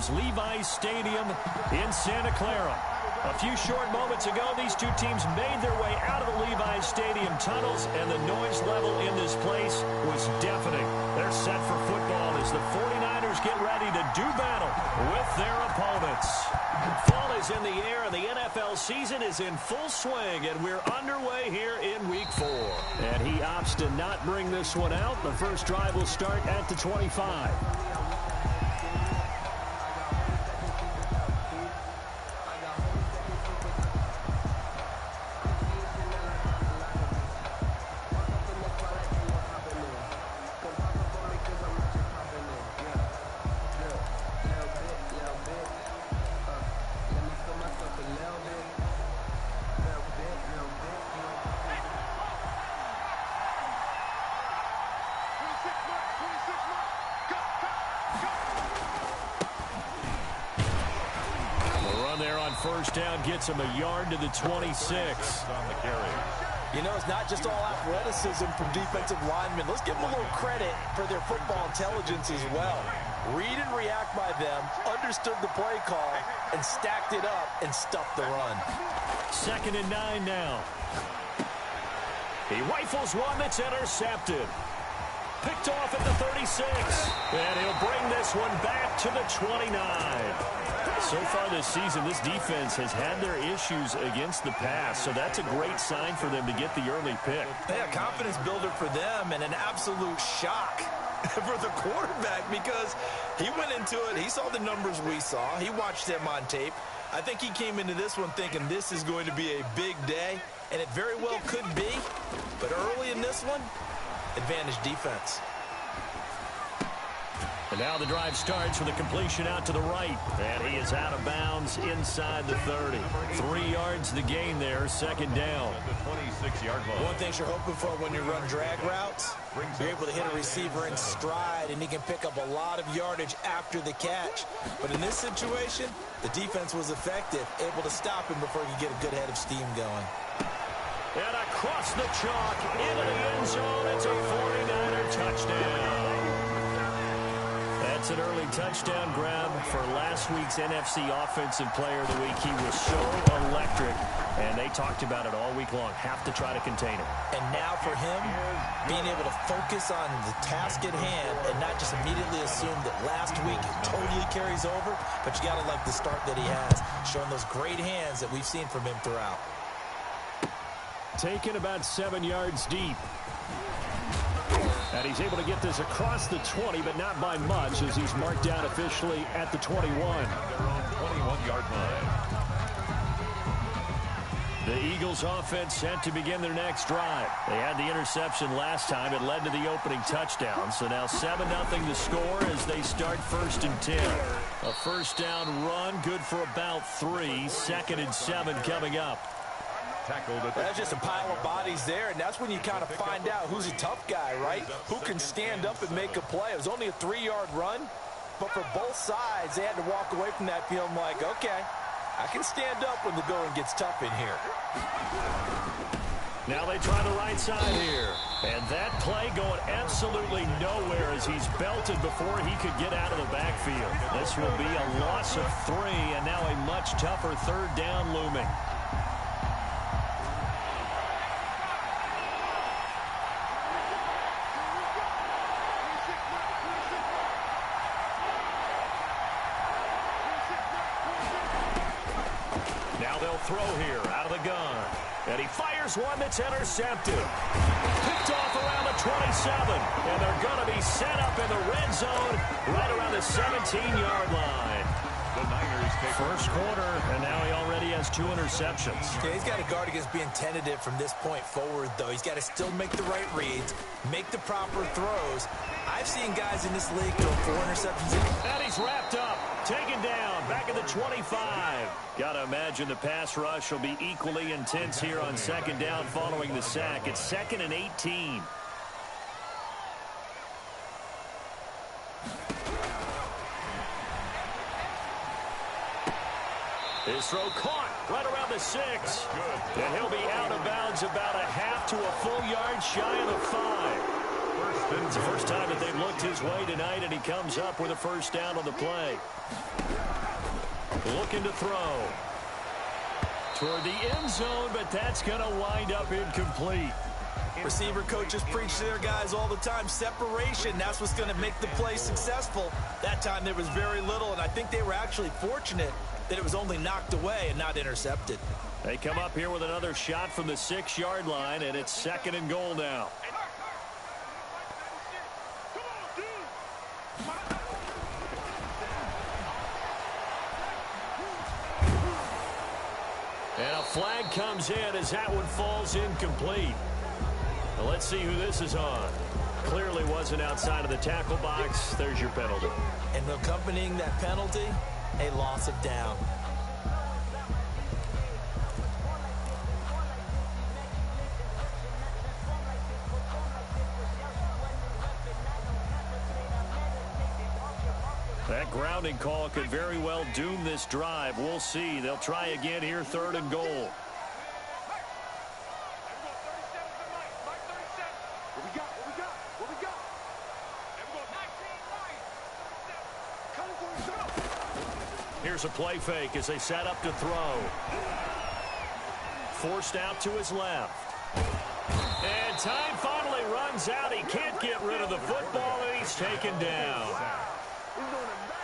is Levi's Stadium in Santa Clara. A few short moments ago, these two teams made their way out of the Levi's Stadium tunnels, and the noise level in this place was deafening. They're set for football as the 49ers get ready to do battle with their opponents. Fall is in the air, and the NFL season is in full swing, and we're underway here in Week 4. And he opts to not bring this one out. The first drive will start at the 25. First down gets him a yard to the 26. On the carry. You know, it's not just all athleticism from defensive linemen. Let's give them a little credit for their football intelligence as well. Read and react by them, understood the play call, and stacked it up and stuffed the run. 2nd and 9 now. He rifles one that's intercepted. Picked off at the 36. And he'll bring this one back to the 29. So far this season, this defense has had their issues against the pass, so that's a great sign for them to get the early pick. Yeah, confidence builder for them and an absolute shock for the quarterback because he went into it, he saw the numbers we saw, he watched them on tape. I think he came into this one thinking this is going to be a big day, and it very well could be, but early in this one, advantage defense. And now the drive starts with a completion out to the right. And he is out of bounds inside the 30. 3 yards the gain there, 2nd down. The 26-yard line. One thing you're hoping for when you run drag routes, you're able to hit a receiver in stride, and he can pick up a lot of yardage after the catch. But in this situation, the defense was effective, able to stop him before he could get a good head of steam going. And across the chalk, into the end zone, it's a 49er touchdown. That's an early touchdown grab for last week's NFC Offensive Player of the Week. He was so electric, and they talked about it all week long. Have to try to contain him. And now for him, being able to focus on the task at hand and not just immediately assume that last week it totally carries over, but you got to like the start that he has, showing those great hands that we've seen from him throughout. Taken about 7 yards deep. And he's able to get this across the 20, but not by much, as he's marked down officially at the 21. Their own 21-yard line. The Eagles offense set to begin their next drive. They had the interception last time. It led to the opening touchdown. So now 7-0 the score as they start 1st and 10. A first down run, good for about 3. 2nd and 7 coming up. That's just a pile of bodies there, and that's when you kind of find out who's a tough guy, right? Who can stand up and make a play. It was only a 3-yard run, but for both sides, they had to walk away from that feeling like, okay, I can stand up when the going gets tough in here. Now they try the right side here. And that play going absolutely nowhere as he's belted before he could get out of the backfield. This will be a loss of 3, and now a much tougher 3rd down looming. Throw here out of the gun. And he fires one that's intercepted. Picked off around the 27. And they're going to be set up in the red zone right around the 17-yard line. The Niners take first quarter, and now he already has 2 interceptions. Yeah, he's got to guard against being tentative from this point forward, though. He's got to still make the right reads, make the proper throws. I've seen guys in this league throw 4 interceptions. And he's wrapped up, taken down, back at the 25. Got to imagine the pass rush will be equally intense here on 2nd down following the sack. It's 2nd and 18. His throw caught right around the 6. And he'll be out of bounds about a half to a full yard shy of the 5. It's the first time that they've looked his way tonight, and he comes up with a first down on the play. looking to throw. Toward the end zone, but that's going to wind up incomplete. Receiver coaches preach to their guys all the time. Separation, that's what's going to make the play successful. That time there was very little, and I think they were actually fortunate that it was only knocked away and not intercepted. They come up here with another shot from the 6-yard line, and it's 2nd and goal now. And a flag comes in as that one falls incomplete. Well, let's see who this is on. Clearly wasn't outside of the tackle box. There's your penalty. And accompanying that penalty, a loss of down. That grounding call could very well doom this drive. We'll see. They'll try again here, 3rd and goal. Here's a play fake as they set up to throw. Forced out to his left. And time finally runs out. He can't get rid of the football, and he's taken down.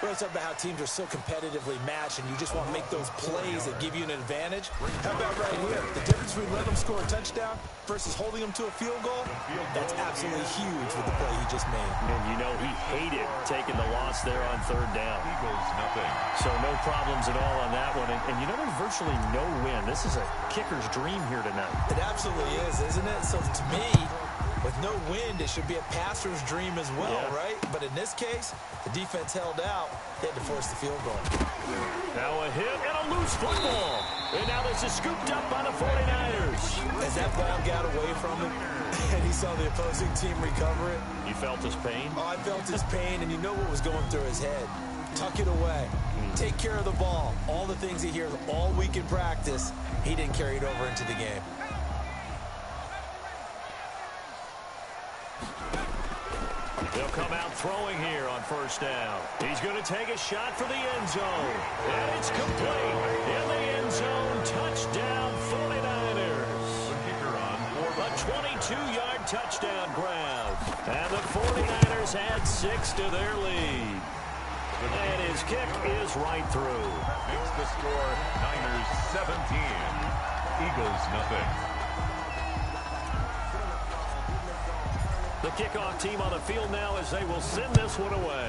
We're talking about how teams are so competitively matched, and you just want to make those plays that give you an advantage. How about right here? The difference between letting them score a touchdown versus holding them to a field goal, that's absolutely huge with the play he just made. And you know he hated taking the loss there on 3rd down. Eagles, nothing. So no problems at all on that one. And you know there's virtually no win. This is a kicker's dream here tonight. It absolutely is, isn't it? So to me, with no wind, it should be a passer's dream as well, right? But in this case, the defense held out. They had to force the field goal. Now a hit and a loose football. And now this is scooped up by the 49ers. As that ball got away from him, and he saw the opposing team recover it. You felt his pain? Oh, I felt his pain, and you know what was going through his head. Tuck it away. Take care of the ball. All the things he hears all week in practice, he didn't carry it over into the game. They'll come out throwing here on 1st down. He's going to take a shot for the end zone. And it's complete. In the end zone, touchdown 49ers. A 22-yard touchdown grab. And the 49ers add 6 to their lead. And his kick is right through. Makes the score Niners 17. Eagles nothing. The kickoff team on the field now as they will send this one away.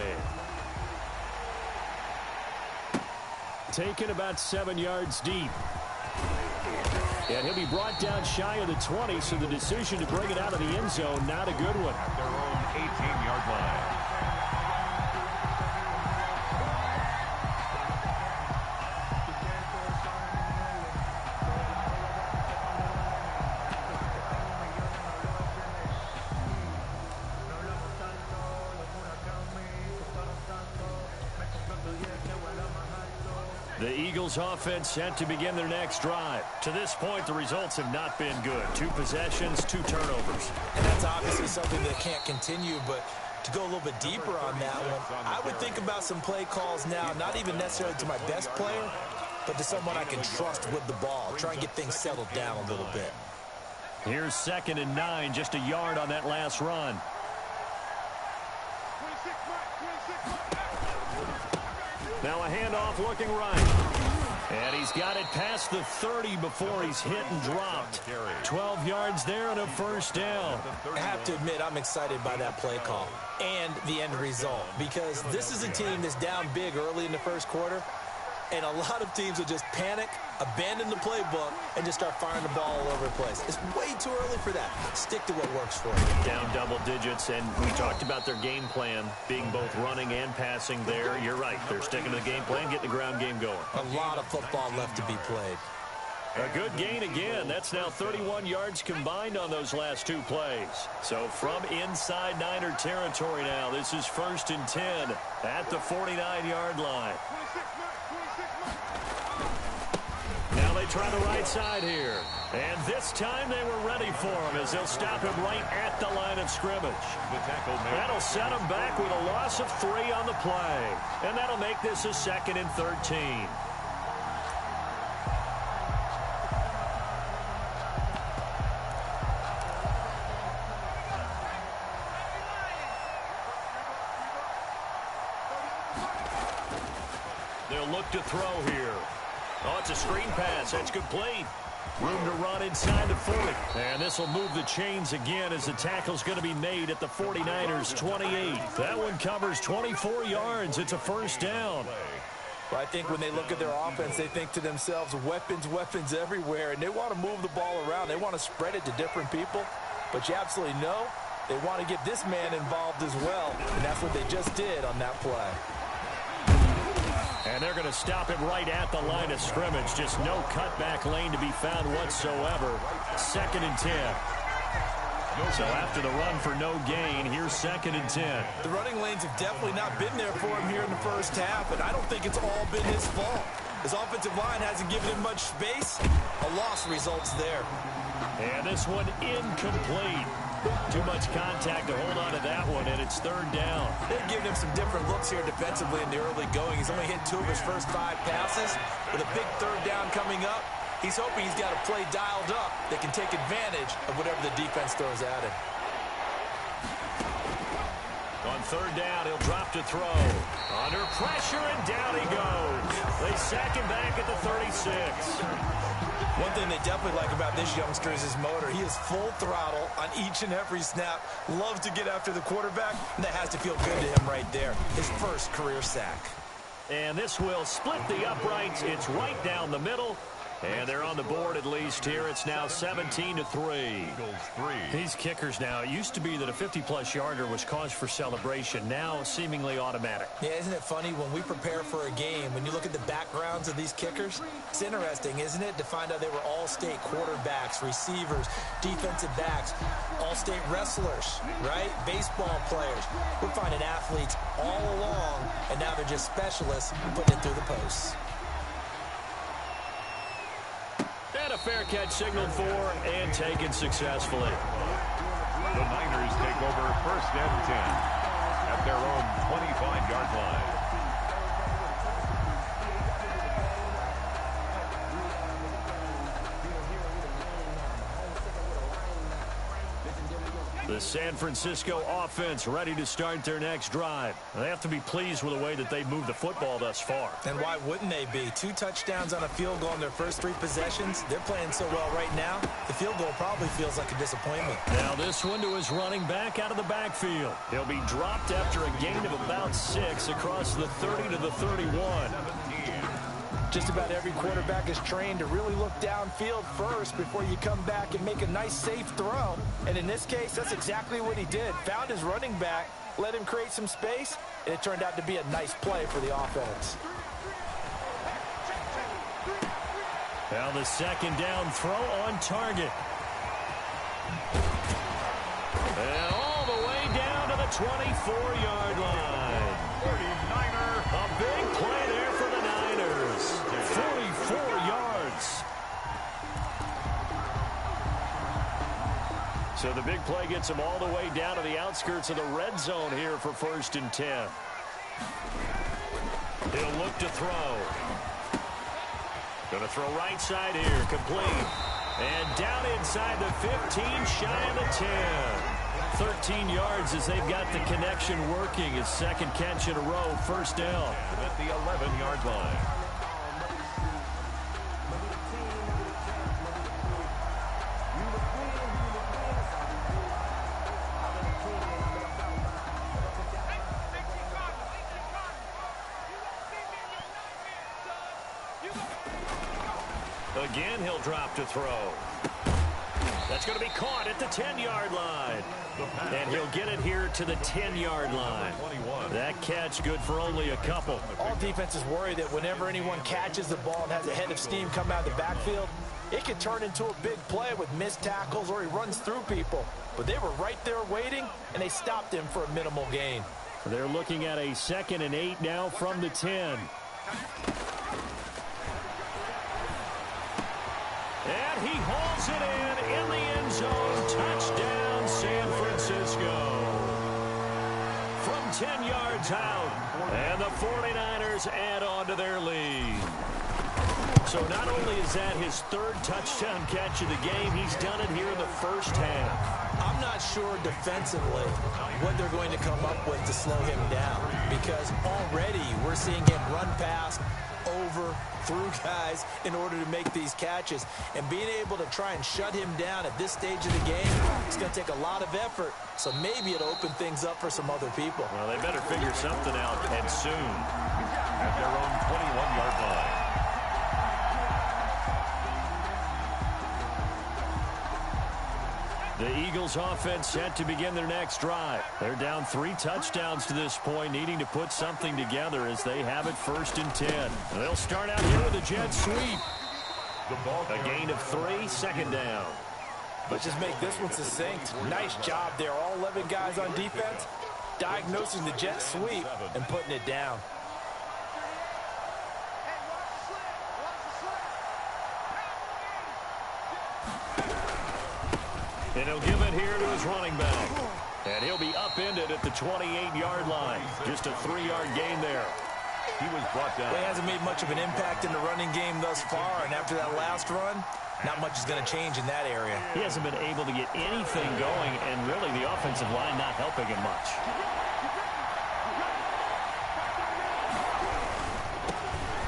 Taken about 7 yards deep. And he'll be brought down shy of the 20, so the decision to bring it out of the end zone, not a good one. At their own 18-yard line. The Eagles offense set to begin their next drive. To this point, the results have not been good. 2 possessions, 2 turnovers. And that's obviously something that can't continue, but to go a little bit deeper on that one, I would think about some play calls now, not even necessarily to my best player, but to someone I can trust with the ball. Try and get things settled down a little bit. Here's 2nd and 9, just a yard on that last run. Now a handoff looking right. And he's got it past the 30 before he's hit and dropped. 12 yards there and a 1st down. I have to admit, I'm excited by that play call and the end result, because this is a team that's down big early in the 1st quarter, and a lot of teams will just panic, abandon the playbook, and just start firing the ball all over the place. It's way too early for that. Stick to what works for you. Down double digits, and we talked about their game plan being both running and passing there. You're right. They're sticking to the game plan, getting the ground game going. A lot of football left to be played. A good gain again. That's now 31 yards combined on those last 2 plays. So from inside Niner territory now, this is 1st and 10 at the 49-yard line. Now they try the right side here. And this time they were ready for him as they'll stop him right at the line of scrimmage. That'll set him back with a loss of 3 on the play. And that'll make this a 2nd and 13. look to throw here. Oh, it's a screen pass. That's complete. Room to run inside the 40. And this will move the chains again as the tackle's going to be made at the 49ers 28. That one covers 24 yards. It's a first down. Well, I think when they look at their offense, they think to themselves, weapons, weapons everywhere, and they want to move the ball around. They want to spread it to different people. But you absolutely know they want to get this man involved as well, and that's what they just did on that play. And they're going to stop it right at the line of scrimmage. Just no cutback lane to be found whatsoever. 2nd and 10. So after the run for no gain, here's 2nd and 10. The running lanes have definitely not been there for him here in the first half, and I don't think it's all been his fault. His offensive line hasn't given him much space. A loss results there. And this one incomplete. Too much contact to hold on to that one, and it's 3rd down. They're giving him some different looks here defensively in the early going. He's only hit 2 of his first 5 passes. With a big 3rd down coming up, he's hoping he's got a play dialed up that can take advantage of whatever the defense throws at him. On 3rd down, he'll drop to throw. Under pressure, and down he goes. They sack him back at the 36. One thing they definitely like about this youngster is his motor. He is full throttle on each and every snap. Loves to get after the quarterback, and that has to feel good to him right there. His first career sack. And this will split the uprights. It's right down the middle. And they're on the board at least here. It's now 17-3. Eagles 3. These kickers now, it used to be that a 50-plus yarder was cause for celebration. Now seemingly automatic. Yeah, isn't it funny when we prepare for a game, when you look at the backgrounds of these kickers, it's interesting, isn't it, to find out they were all-state quarterbacks, receivers, defensive backs, all-state wrestlers, right? Baseball players. We're finding athletes all along, and now they're just specialists putting it through the posts. And a fair catch signaled for and taken successfully. The Niners take over 1st and 10 at their own 25-yard line. The San Francisco offense ready to start their next drive. They have to be pleased with the way that they've moved the football thus far. And why wouldn't they be? 2 touchdowns on a field goal in their first 3 possessions. They're playing so well right now, the field goal probably feels like a disappointment. Now this one to his running back out of the backfield. He'll be dropped after a gain of about 6 across the 30 to the 31. Just about every quarterback is trained to really look downfield first before you come back and make a nice, safe throw. And in this case, that's exactly what he did. Found his running back, let him create some space, and it turned out to be a nice play for the offense. Now the 2nd down throw on target. And all the way down to the 24-yard line. 49er. A big play there for the Niners. 44 yards. So the big play gets them all the way down to the outskirts of the red zone here for 1st and 10. He'll look to throw. Going to throw right side here, complete. And down inside the 15, shy of the 10. 13 yards as they've got the connection working. His 2nd catch in a row, 1st down. At the 11-yard line. Again, he'll drop to throw. That's going to be caught at the 10-yard line. And he'll get it here to the 10-yard line. That catch good for only a couple. All defenses worry that whenever anyone catches the ball and has a head of steam come out of the backfield, it can turn into a big play with missed tackles or he runs through people. But they were right there waiting, and they stopped him for a minimal gain. They're looking at a 2nd and 8 now from the 10. And he hauls it in the end zone. Touchdown, San Francisco. From 10 yards out. And the 49ers add on to their lead. So not only is that his 3rd touchdown catch of the game, he's done it here in the first half. I'm not sure defensively what they're going to come up with to slow him down, because already we're seeing him run past over, through guys in order to make these catches. And being able to try and shut him down at this stage of the game, it's going to take a lot of effort. So maybe it'll open things up for some other people. Well, they better figure something out, and soon. At their own 21-yard line. The Eagles offense set to begin their next drive. They're down 3 touchdowns to this point, needing to put something together as they have it 1st and 10. They'll start out here with a jet sweep. A gain of 3, 2nd down. Let's just make this one succinct. Nice job there. All 11 guys on defense diagnosing the jet sweep and putting it down. And he'll give it here to his running back. And he'll be upended at the 28-yard line. Just a 3-yard gain there. He was brought down. Well, he hasn't made much of an impact in the running game thus far, and after that last run, not much is going to change in that area. He hasn't been able to get anything going, and really the offensive line not helping him much.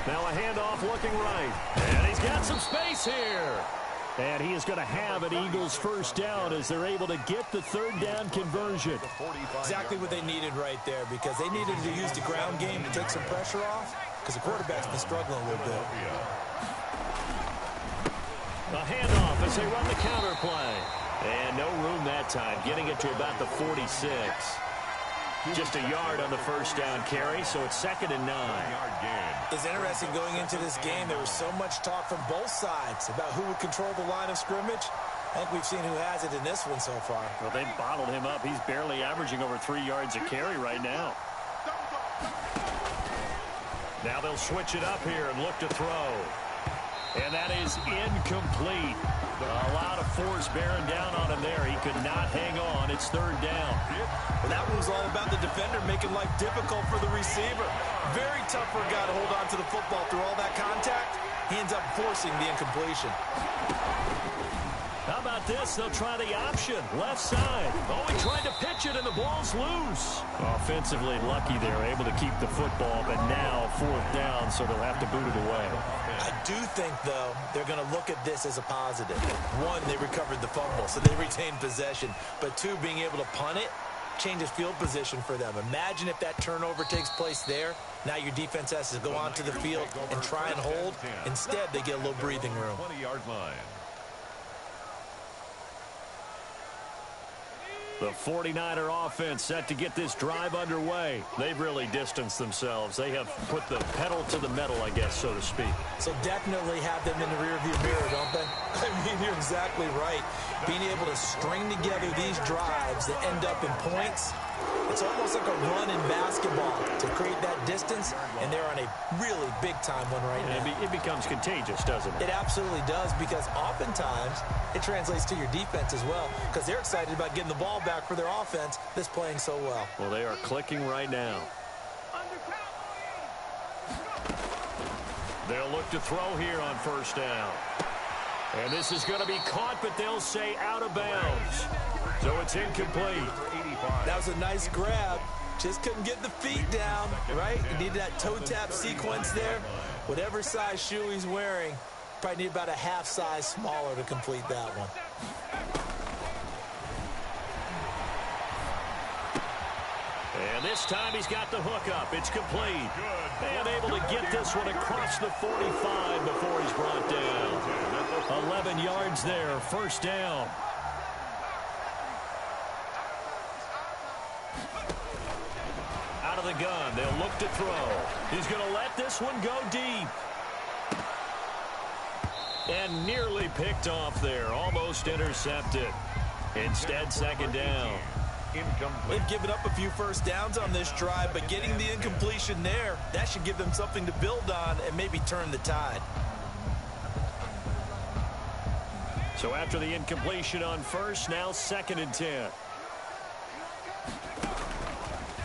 Now a handoff looking right. And he's got some space here. And he is going to have an Eagles 1st down as they're able to get the 3rd down conversion. Exactly what they needed right there, because they needed to use the ground game to take some pressure off, because the quarterback's been struggling a little bit. A handoff as they run the counter play. And no room that time, getting it to about the 46. Just a yard on the 1st down carry, so it's 2nd and 9. It's interesting going into this game. There was so much talk from both sides about who would control the line of scrimmage. I think we've seen who has it in this one so far. Well, they bottled him up. He's barely averaging over 3 yards a carry right now. Now they'll switch it up here and look to throw. And that is incomplete. A lot of force bearing down on him there. He could not hang on. It's 3rd down. Well, that one was all about the defender making life difficult for the receiver. Very tough for a guy to hold on to the football through all that contact. He ends up forcing the incompletion. How about this? They'll try the option. Left side. Oh, he tried to pitch it, and the ball's loose. Offensively lucky they're able to keep the football, but now 4th down, so they'll have to boot it away. I do think, though, they're going to look at this as a positive. 1, they recovered the fumble, so they retained possession. But 2, being able to punt it changes field position for them. Imagine if that turnover takes place there. Now your defense has to go onto the field and try and hold. Instead, they get a little breathing room. 20-yard line. The 49er offense set to get this drive underway. They've really distanced themselves. They have put the pedal to the metal, I guess, so to speak. So definitely have them in the rearview mirror, don't they? I mean, you're exactly right. Being able to string together these drives that end up in points, it's almost like a run in basketball to create that distance, and they're on a really big-time one right now. It becomes contagious, doesn't it? It absolutely does, because oftentimes it translates to your defense as well, because they're excited about getting the ball back for their offense that's playing so well. Well, they are clicking right now. They'll look to throw here on 1st down. And this is going to be caught, but they'll say out of bounds. So it's incomplete. That was a nice grab. Just couldn't get the feet down, right? He needed that toe tap sequence there. Whatever size shoe he's wearing, probably need about a half size smaller to complete that one. And this time he's got the hook up. It's complete. And able to get this one across the 45 before he's brought down. 11 yards there, 1st down. Out of the gun, they'll look to throw. He's going to let this one go deep. And nearly picked off there, almost intercepted. Instead, 2nd down. They've given up a few 1st downs on this drive, but getting the incompletion there, that should give them something to build on and maybe turn the tide. So after the incompletion on 1st, now 2nd and 10.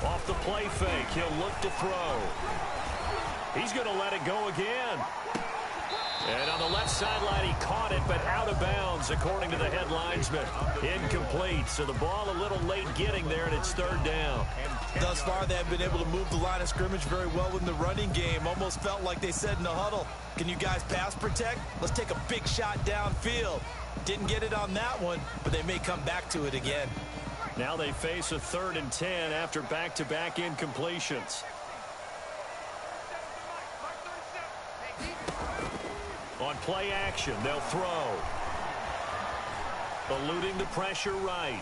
Off the play fake, he'll look to throw. He's going to let it go again. And on the left sideline. He caught it, but out of bounds, according to the head linesman. Incomplete. So the ball a little late getting there, and it's third down. Thus far, they have been able to move the line of scrimmage very well in the running game. Almost felt like they said in the huddle, can you guys pass protect? Let's take a big shot downfield. Didn't get it on that one, but they may come back to it again. Now they face a 3rd and 10 after back-to-back incompletions. On play action, they'll throw. Eluding the pressure right.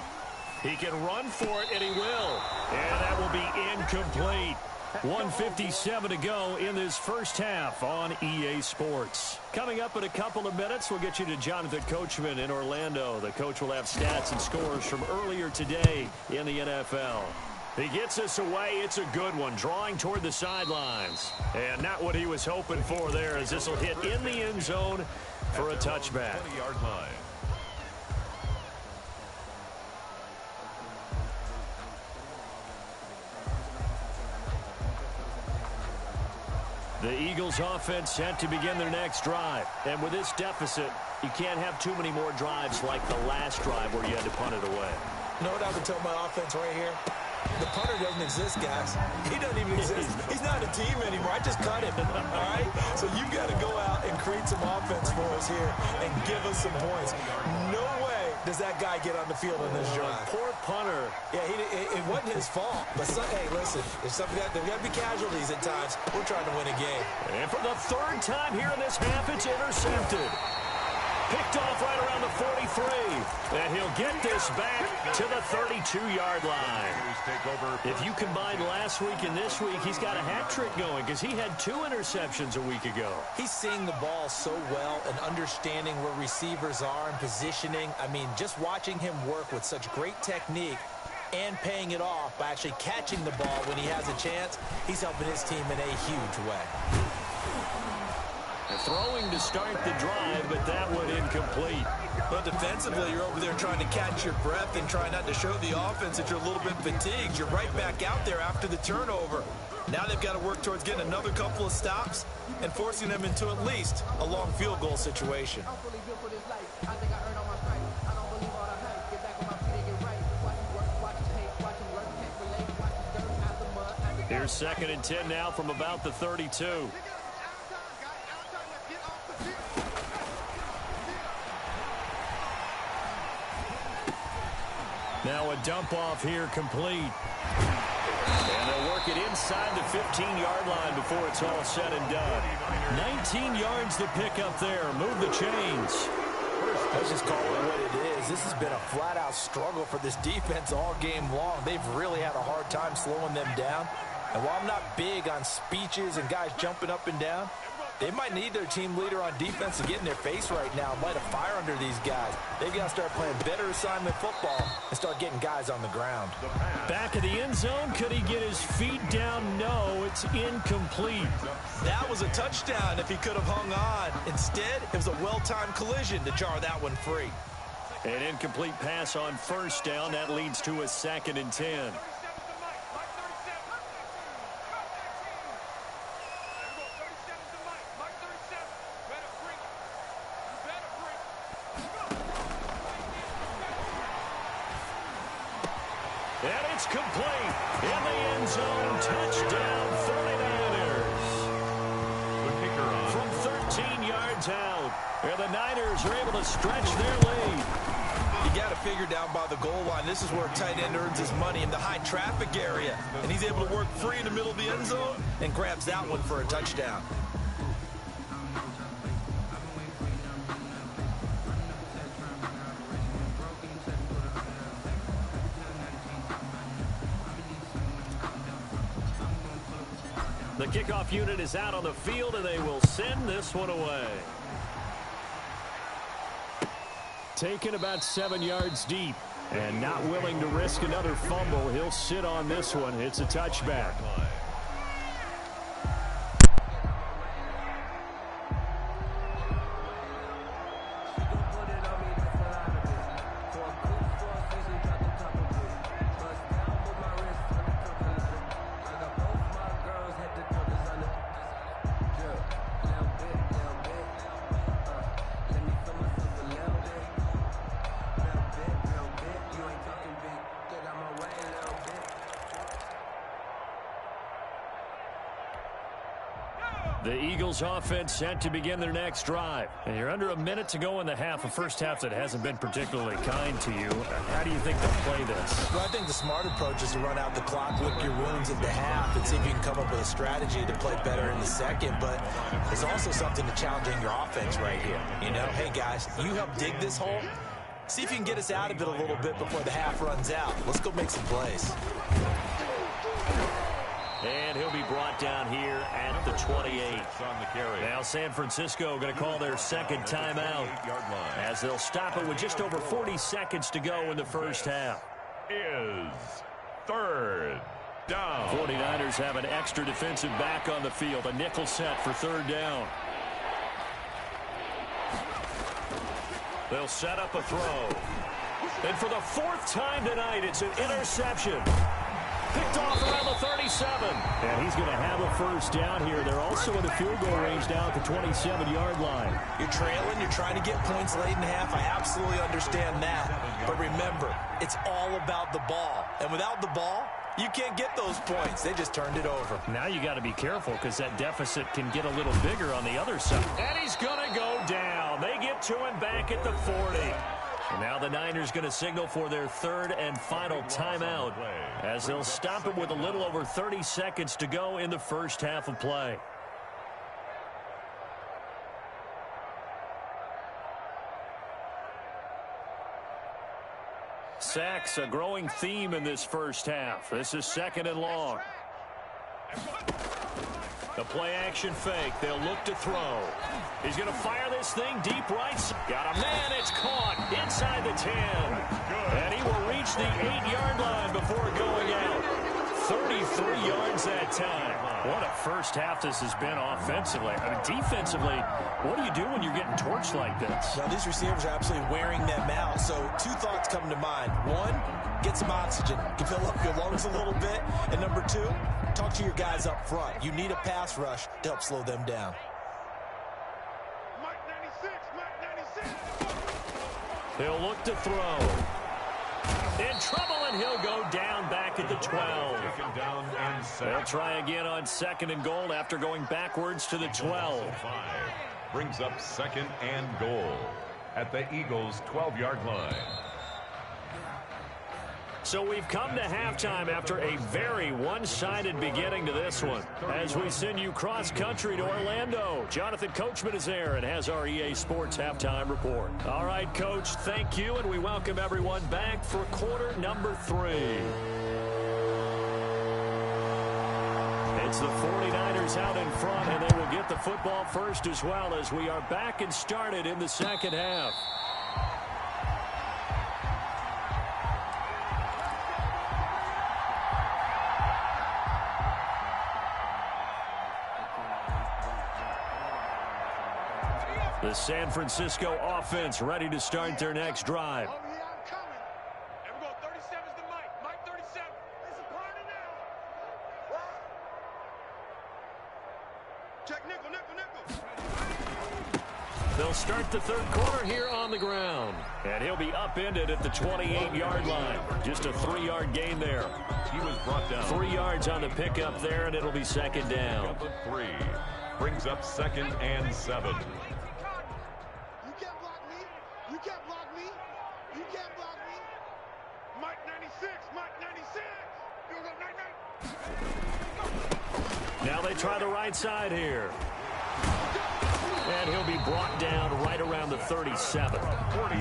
He can run for it, and he will. And that will be incomplete. 1:57 to go in this first half on EA Sports. Coming up in a couple of minutes, we'll get you to Jonathan Coachman in Orlando. The coach will have stats and scores from earlier today in the NFL. He gets us away. It's a good one, drawing toward the sidelines. And not what he was hoping for there, as this will hit in the end zone for a touchback. 20-yard line. The Eagles offense set to begin their next drive. And with this deficit, you can't have too many more drives like the last drive where you had to punt it away. You know what I would tell my offense right here? The punter doesn't exist, guys. He doesn't even exist. He's not a team anymore. I just cut him, all right? So you've got to go out and create some offense for us here and give us some points. No way does that guy get on the field in this drive. Poor punter. Yeah, it wasn't his fault. But, hey, listen, there's got to be casualties at times. We're trying to win a game. And for the 3rd time here in this half, it's intercepted. Picked off right around the 43. And he'll get this back to the 32-yard line. If you combine last week and this week, he's got a hat trick going because he had 2 interceptions a week ago. He's seeing the ball so well and understanding where receivers are and positioning. I mean, just watching him work with such great technique and paying it off by actually catching the ball when he has a chance, he's helping his team in a huge way. Throwing to start the drive, but that one incomplete. But defensively, you're over there trying to catch your breath and try not to show the offense that you're a little bit fatigued. You're right back out there after the turnover. Now they've got to work towards getting another couple of stops and forcing them into at least a long field goal situation. Here's 2nd and 10 now from about the 32. Now a dump off here complete. And they'll work it inside the 15-yard line before it's all said and done. 19 yards to pick up there. Move the chains. Let's just call it what it is. This has been a flat-out struggle for this defense all game long. They've really had a hard time slowing them down. And while I'm not big on speeches and guys jumping up and down, they might need their team leader on defense to get in their face right now and light a fire under these guys. They've got to start playing better assignment football and start getting guys on the ground. Back of the end zone. Could he get his feet down? No, it's incomplete. That was a touchdown if he could have hung on. Instead, it was a well-timed collision to jar that one free. An incomplete pass on 1st down. That leads to a 2nd and 10. And it's complete in the end zone. Touchdown 49ers. The kicker on. From 13 yards out. And the Niners are able to stretch their lead. You got to figure down by the goal line. This is where a tight end earns his money in the high traffic area. And he's able to work free in the middle of the end zone and grabs that one for a touchdown. The kickoff unit is out on the field, and they will send this one away. Taken about 7 yards deep, and not willing to risk another fumble. He'll sit on this one. It's a touchback. The Eagles offense set to begin their next drive. And you're under a minute to go in the half, a first half that hasn't been particularly kind to you. How do you think they'll play this? Well, I think the smart approach is to run out the clock, lick your wounds at the half, and see if you can come up with a strategy to play better in the second. But there's also something to challenging your offense right here. You know, hey, guys, you help dig this hole. See if you can get us out of it a little bit before the half runs out. Let's go make some plays. And he'll be brought down here at the 28. Now San Francisco going to call their second timeout as they'll stop it with just over 40 seconds to go in the first half. Is third down. 49ers have an extra defensive back on the field. A nickel set for third down. They'll set up a throw. And for the fourth time tonight, it's an interception. Picked off around the 37. And he's going to have a first down here. They're also in the field goal range now at the 27-yard line. You're trailing. You're trying to get points late in the half. I absolutely understand that. But remember, it's all about the ball. And without the ball, you can't get those points. They just turned it over. Now you got to be careful because that deficit can get a little bigger on the other side. And he's going to go down. They get to him back at the 40. And now the Niners going to signal for their third and final timeout as they'll stop it with a little over 30 seconds to go in the first half of play. Sacks, a growing theme in this first half. This is second and long. The play action fake. They'll look to throw. He's going to fire this thing deep right. Got a man. It's caught inside the 10. And he will reach the 8-yard line before going out. 33 yards that time. What a first half this has been offensively. I mean, defensively, what do you do when you're getting torched like this? Now, these receivers are absolutely wearing them out. So two thoughts come to mind. One, get some oxygen. You can fill up your lungs a little bit. And number two, talk to your guys up front. You need a pass rush to help slow them down. Mike 96. He'll look to throw. In trouble, and he'll go down back at the 12. They'll try again on second and goal after going backwards to the 12. Brings up second and goal at the Eagles' 12-yard line. So we've come to halftime after a very one-sided beginning to this one. As we send you cross-country to Orlando, Jonathan Coachman is there and has our EA Sports halftime report. All right, Coach, thank you, and we welcome everyone back for quarter number 3. It's the 49ers out in front, and they will get the football first as well as we are back and started in the second half. The San Francisco offense ready to start their next drive. Oh, yeah, I'm coming. And we go 37's to Mike. Mike 37. It's a party now. Check nickel. They'll start the third quarter here on the ground. And he'll be upended at the 28-yard line. Just a 3-yard gain there. He was brought down. 3 yards on the pickup there, and it'll be second down. 3 brings up second and 7. You can't block me. You can't block me. You can't block me. Mike 96. Mike 96. You go 99. Now they try the right side here. And he'll be brought down right around the 37.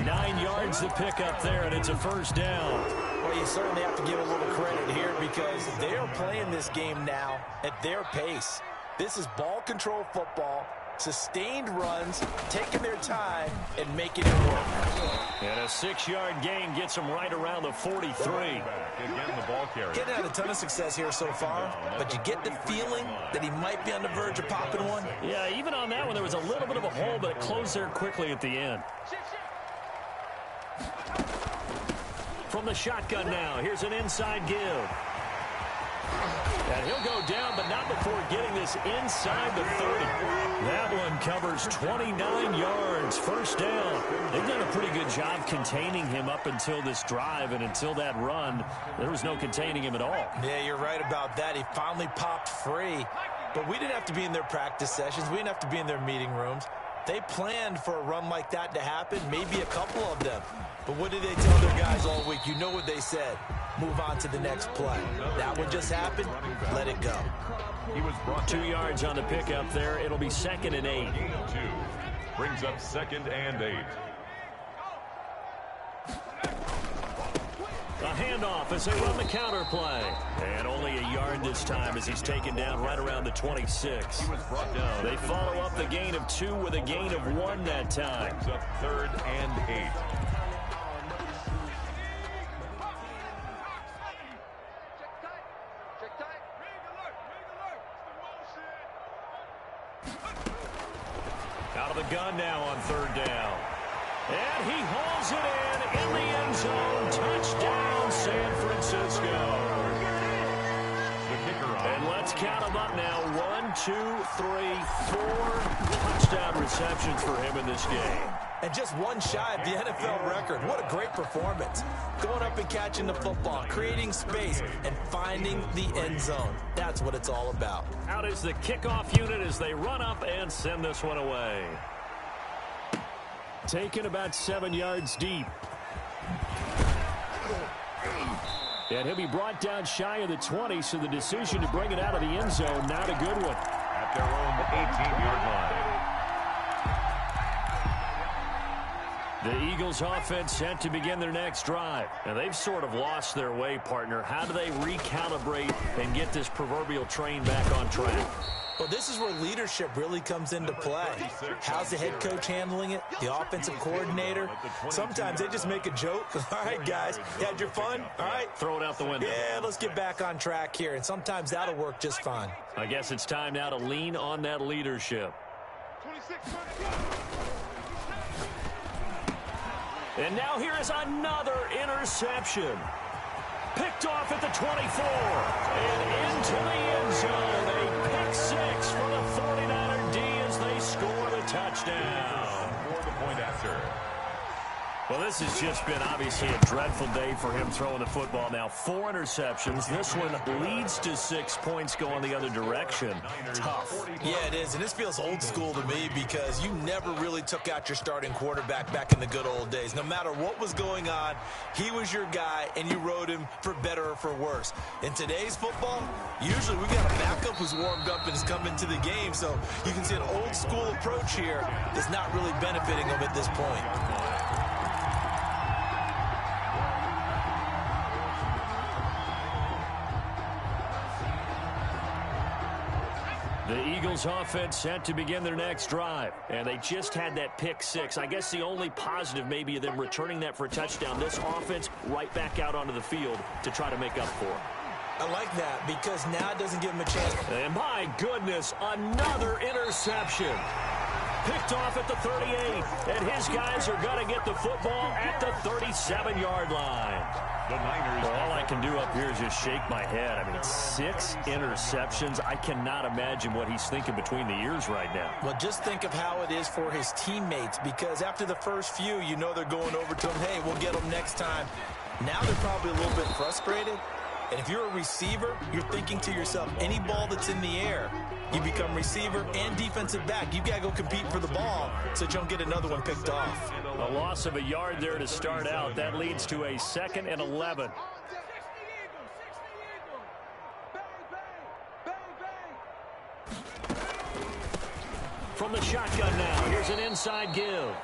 9 yards to pick up there, and it's a first down. Well, you certainly have to give a little credit here because they are playing this game now at their pace. This is ball control football, sustained runs, taking their time, and making it work. And a 6-yard gain gets them right around the 43. Again, the ball carrier. Getting had a ton of success here so far, but you get the feeling that he might be on the verge of popping one. Yeah, even on that one, there was a little bit of a hole, but it closed there quickly at the end. From the shotgun now, here's an inside give. And he'll go down, but not before getting this inside the 30. That one covers 29 yards. First down. They've done a pretty good job containing him up until this drive, and until that run, there was no containing him at all. Yeah, you're right about that. He finally popped free. But we didn't have to be in their practice sessions. We didn't have to be in their meeting rooms. They planned for a run like that to happen, maybe a couple of them. But what did they tell their guys all week? You know what they said. Move on to the next play. That one just happened. Let it go. He was brought 2 yards on the pickup there. It'll be 2nd and 8. 2. Brings up 2nd and 8. A handoff as they run the counter play. And only a yard this time as he's taken down right around the 26. He was brought down. They follow up the gain of 2 with a gain of 1 that time. Brings up 3rd and 8. Out of the gun now on 3rd down. And he hauls it in the end zone. Touchdown, San Francisco. The kicker on. And let's count them up now. 1, 2, 3, 4 touchdown receptions for him in this game. And just one shy of the NFL record. What a great performance. Going up and catching the football, creating space, and finding the end zone. That's what it's all about. Out is the kickoff unit as they run up and send this one away. Taken about 7 yards deep. And he'll be brought down shy of the 20, so the decision to bring it out of the end zone, not a good one. At their own 18-yard line. The Eagles offense set to begin their next drive. And they've sort of lost their way, partner. How do they recalibrate and get this proverbial train back on track? Well, this is where leadership really comes into play. How's the head coach handling it? The offensive coordinator? Sometimes they just make a joke. All right, guys, you had your fun? All right. Throw it out the window. Yeah, let's get back on track here. And sometimes that'll work just fine. I guess it's time now to lean on that leadership. 26. And now here is another interception. Picked off at the 24. And into the end zone. A pick 6 for the 49er D as they score the touchdown. For the point after. Well, this has just been obviously a dreadful day for him throwing the football. Now 4 interceptions. This one leads to 6 points going the other direction. Tough. Yeah, it is, and this feels old school to me because you never really took out your starting quarterback back in the good old days. No matter what was going on, he was your guy, and you rode him for better or for worse. In today's football, usually we got a backup who's warmed up and has come into the game, so you can see an old school approach here that's not really benefiting him at this point. The Eagles offense set to begin their next drive, and they just had that pick 6. I guess the only positive maybe of them returning that for a touchdown. This offense right back out onto the field to try to make up for it. I like that because now it doesn't give him a chance. And my goodness, another interception. Picked off at the 38, and his guys are going to get the football at the 37-yard line. The Niners. Well, all I can do up here is just shake my head. I mean, 6 interceptions. I cannot imagine what he's thinking between the ears right now. Well, just think of how it is for his teammates, because after the first few, you know they're going over to him, hey, we'll get them next time. Now they're probably a little bit frustrated. And if you're a receiver, you're thinking to yourself, any ball that's in the air, you become receiver and defensive back. You got to go compete for the ball so that you don't get another one picked off. A loss of a yard there to start out. That leads to a 2nd and 11. From the shotgun now, here's an inside give.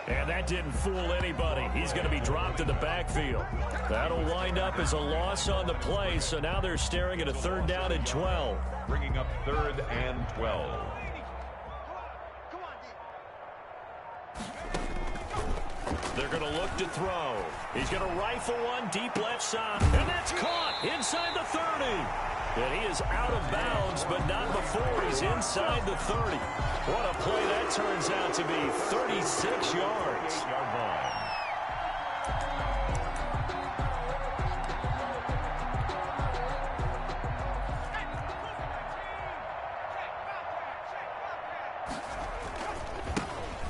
And that didn't fool anybody. He's going to be dropped in the backfield. That'll wind up as a loss on the play, so now they're staring at a 3rd down and 12. Bringing up 3rd and 12. They're going to look to throw. He's going to rifle one deep left side. And that's caught inside the 30. And he is out of bounds, but not before he's inside the 30. What a play that turns out to be. 36 yards. 8-yard line.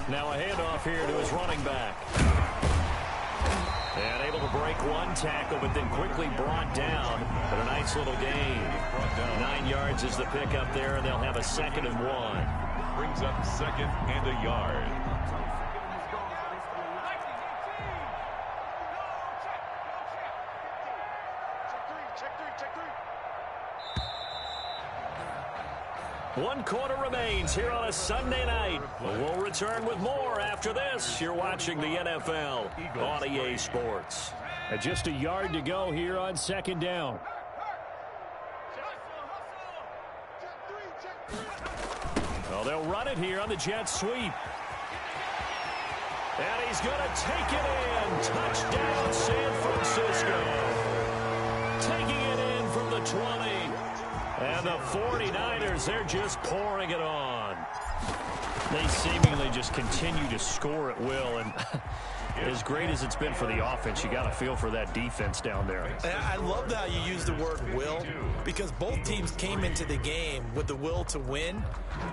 Now a handoff here to his running back. And able to break one tackle, but then quickly brought down. But a nice little gain. 9 yards is the pickup there, and they'll have a 2nd and 1. Brings up 2nd and a yard. One quarter remains here on a Sunday night. We'll return with more after this. You're watching the NFL on EA Sports. And just a yard to go here on 2nd down. Well, they'll run it here on the jet sweep. And he's going to take it in. Touchdown, San Francisco. Taking it in from the 20. And the 49ers, they're just pouring it on. They seemingly just continue to score at will. And as great as it's been for the offense, you got to feel for that defense down there. I love how you use the word will, because both teams came into the game with the will to win.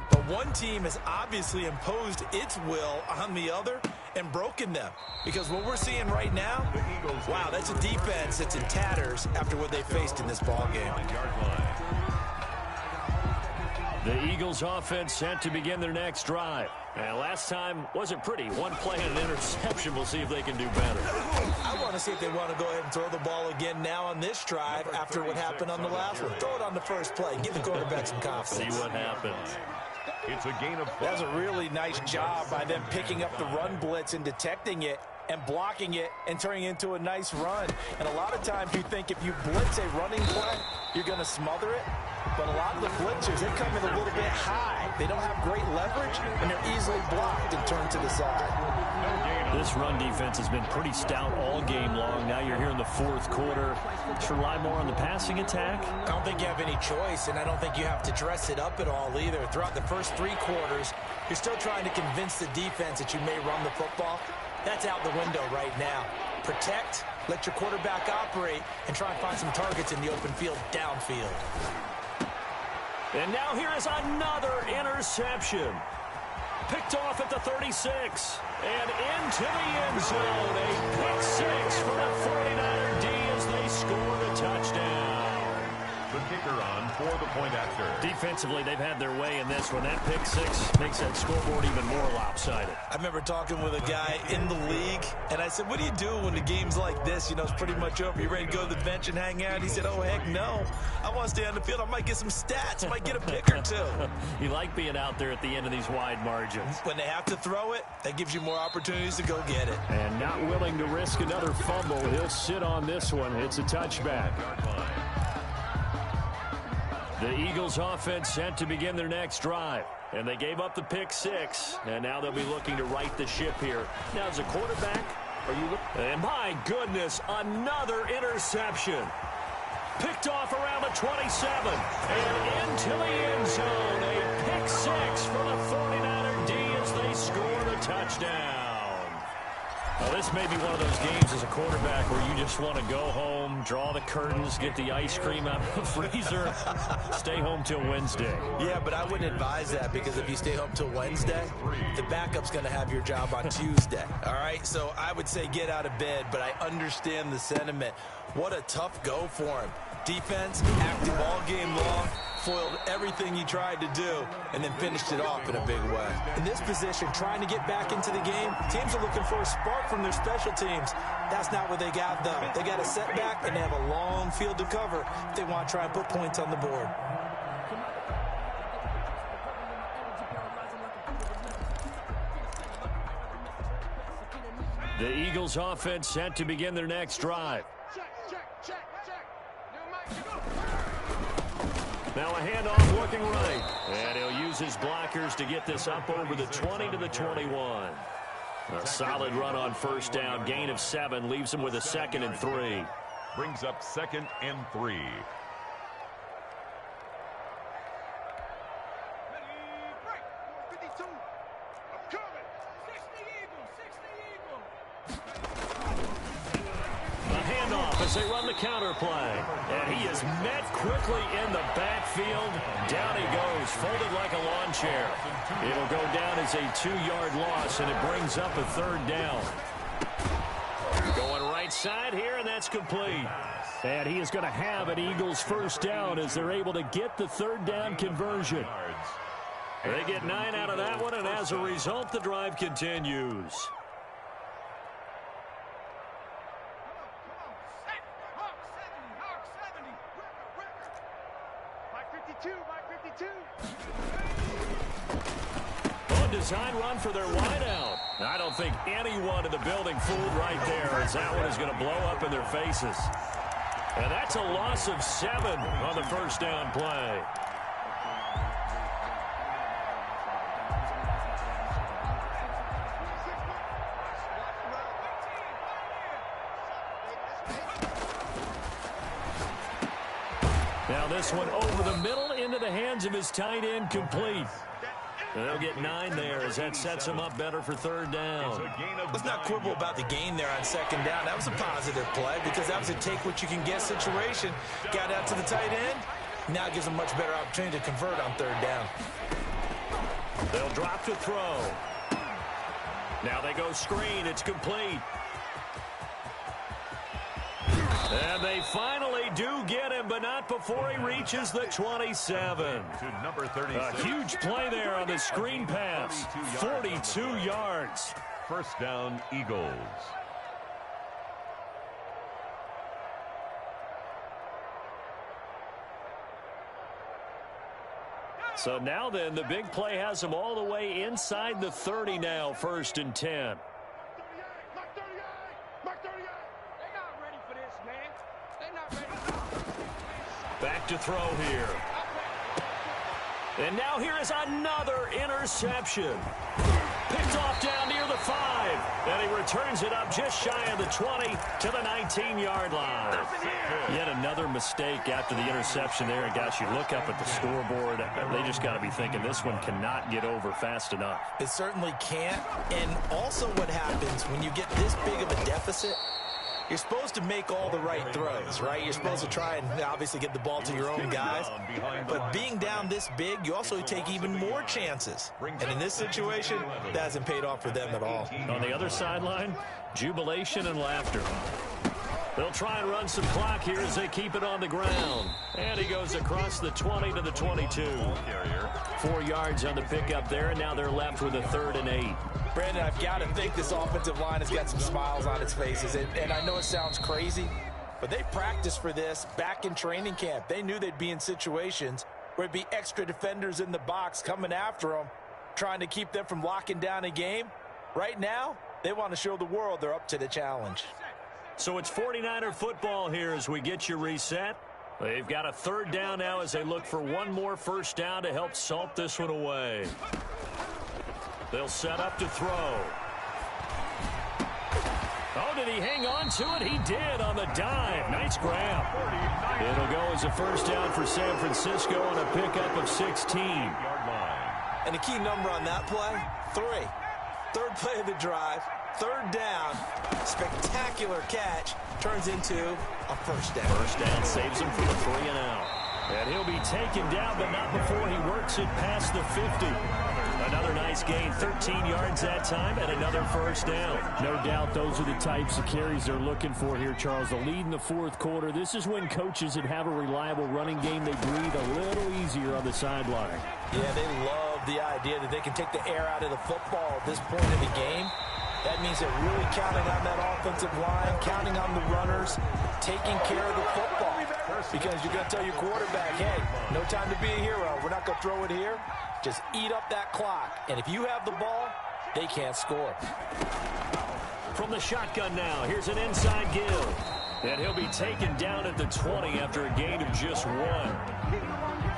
But one team has obviously imposed its will on the other and broken them. Because what we're seeing right now, wow, that's a defense that's in tatters after what they faced in this ballgame. The Eagles offense set to begin their next drive. And last time wasn't pretty. One play and an interception. We'll see if they can do better. I want to see if they want to go ahead and throw the ball again now on this drive after what happened on the last one. Throw it on the first play. Give the quarterback some confidence. See what happens. It's a gain of 5. That's a really nice job by them picking up the run blitz and detecting it and blocking it and turning it into a nice run. And a lot of times you think if you blitz a running play, you're going to smother it. But a lot of the blitzers, they come in a little bit high. They don't have great leverage, and they're easily blocked and turned to the side. This run defense has been pretty stout all game long. Now you're here in the 4th quarter. Should rely more on the passing attack? I don't think you have any choice, and I don't think you have to dress it up at all either. Throughout the first 3 quarters, you're still trying to convince the defense that you may run the football. That's out the window right now. Protect, let your quarterback operate, and try and find some targets in the open field downfield. And now here is another interception. Picked off at the 36. And into the end zone. A pick 6 for the 49er D as they score the touchdown. The kicker on for the point after. Defensively, they've had their way in this one. That pick 6 makes that scoreboard even more lopsided. I remember talking with a guy in the league, and I said, what do you do when the game's like this? You know, it's pretty much over. You ready to go to the bench and hang out? He said, oh, heck no. I want to stay on the field. I might get some stats. I might get a pick or 2. You like being out there at the end of these wide margins. When they have to throw it, that gives you more opportunities to go get it. And not willing to risk another fumble. He'll sit on this one. It's a touchback. The Eagles offense set to begin their next drive. And they gave up the pick 6. And now they'll be looking to right the ship here. Now as a quarterback, and my goodness, another interception. Picked off around the 27. And into the end zone. A pick 6 for the 49er D as they score the touchdown. Well, this may be one of those games as a quarterback where you just want to go home, draw the curtains, get the ice cream out of the freezer, stay home till Wednesday. Yeah, but I wouldn't advise that, because if you stay home till Wednesday, the backup's going to have your job on Tuesday. All right, so I would say get out of bed, but I understand the sentiment. What a tough go for him. Defense, active all game long, foiled everything he tried to do, and then finished it off in a big way. In this position, trying to get back into the game, teams are looking for a spark from their special teams. That's not what they got, though. They got a setback, and they have a long field to cover if they want to try and put points on the board. The Eagles offense set to begin their next drive. Now a handoff looking right. And he'll use his blockers to get this up over the 20 to the 21. A solid run on first down. Gain of 7 leaves him with a 2nd and 3. Brings up 2nd and 3. As they run the counter play. And he is met quickly in the backfield. Down he goes, folded like a lawn chair. It'll go down as a 2-yard loss, and it brings up a 3rd down. Going right Right side here, and that's complete. And he is going to have an Eagles first down as they're able to get the third down conversion. They get 9 out of that one, and as a result, the drive continues. Design run for their wideout. I don't think anyone in the building fooled right there, as that one is going to blow up in their faces. And that's a loss of 7 on the first down play. Now this one over the middle into the hands of his tight end, complete. They'll get 9 there as that sets them up better for third down. Let's not quibble about the gain there on second down. That was a positive play because that was a take-what-you-can-get situation. Got out to the tight end. Now gives them much better opportunity to convert on third down. They'll drop to throw. Now they go screen. It's complete. And they finally do get him, but not before he reaches the 27. To number 36. A huge play there on the screen pass. 42 yards. First down, Eagles. So now then, the big play has them all the way inside the 30 now, 1st and 10. Back to throw here. And now here is another interception. Picked off down near the 5. And he returns it up just shy of the 20 to the 19-yard line. Yet another mistake after the interception there. And gosh, you look up at the scoreboard, they just got to be thinking this one cannot get over fast enough. It certainly can't. And also what happens when you get this big of a deficit, you're supposed to make all the right throws, right? You're supposed to try and obviously get the ball to your own guys. But being down this big, you also take even more chances. And in this situation, that hasn't paid off for them at all. On the other sideline, jubilation and laughter. They'll try and run some clock here as they keep it on the ground. And he goes across the 20 to the 22. 4 yards on the pickup there, and now they're left with a 3rd and 8. Brandon, I've got to think this offensive line has got some smiles on its faces. And I know it sounds crazy, but they practiced for this back in training camp. They knew they'd be in situations where it'd be extra defenders in the box coming after them, trying to keep them from locking down a game. Right now, they want to show the world they're up to the challenge. So it's 49er football here as we get you reset. They've got a 3rd down now as they look for one more first down to help salt this one away. They'll set up to throw. Oh, did he hang on to it? He did on the dive. Nice grab. It'll go as a first down for San Francisco on a pickup of 16. And the key number on that play, 3. 3rd play of the drive. 3rd down, spectacular catch, turns into a first down. First down saves him from a 3 and out. And he'll be taken down, but not before he works it past the 50. Another nice gain, 13 yards that time, and another first down. No doubt those are the types of carries they're looking for here, Charles. The lead in the 4th quarter. This is when coaches that have a reliable running game, they breathe a little easier on the sideline. Yeah, they love the idea that they can take the air out of the football at this point in the game. That means they're really counting on that offensive line, counting on the runners, taking care of the football. Because you're going to tell your quarterback, hey, no time to be a hero. We're not going to throw it here. Just eat up that clock. And if you have the ball, they can't score. From the shotgun now, here's an inside give. And he'll be taken down at the 20 after a gain of just 1.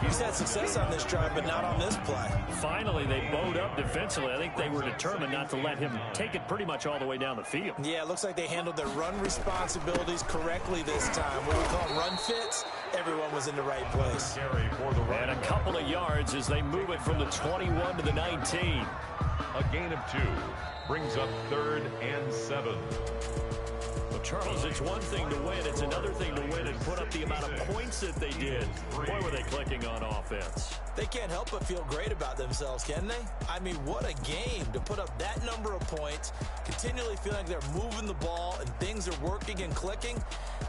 He's had success on this drive, but not on this play. Finally, they bowed up defensively. I think they were determined not to let him take it pretty much all the way down the field. Yeah, it looks like they handled their run responsibilities correctly this time. What we call run fits, everyone was in the right place. And a couple of yards as they move it from the 21 to the 19. A gain of 2 brings up 3rd and 7. Well, Charles, it's one thing to win. It's another thing to win and put up the amount of points that they did. Boy, were they clicking on offense. They can't help but feel great about themselves, can they? I mean, what a game to put up that number of points, continually feeling like they're moving the ball and things are working and clicking.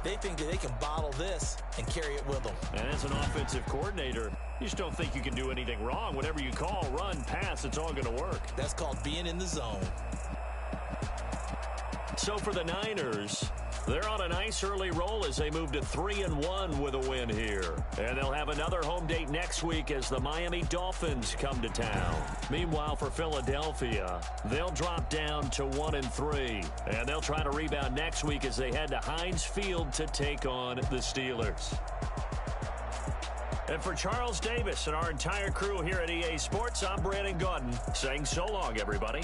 They think that they can bottle this and carry it with them. And as an offensive coordinator, you just don't think you can do anything wrong. Whatever you call, run, pass, it's all going to work. That's called being in the zone. So for the Niners, they're on a nice early roll as they move to 3-1 with a win here. And they'll have another home date next week as the Miami Dolphins come to town. Meanwhile, for Philadelphia, they'll drop down to 1-3. And they'll try to rebound next week as they head to Heinz Field to take on the Steelers. And for Charles Davis and our entire crew here at EA Sports, I'm Brandon Gaudin saying so long, everybody.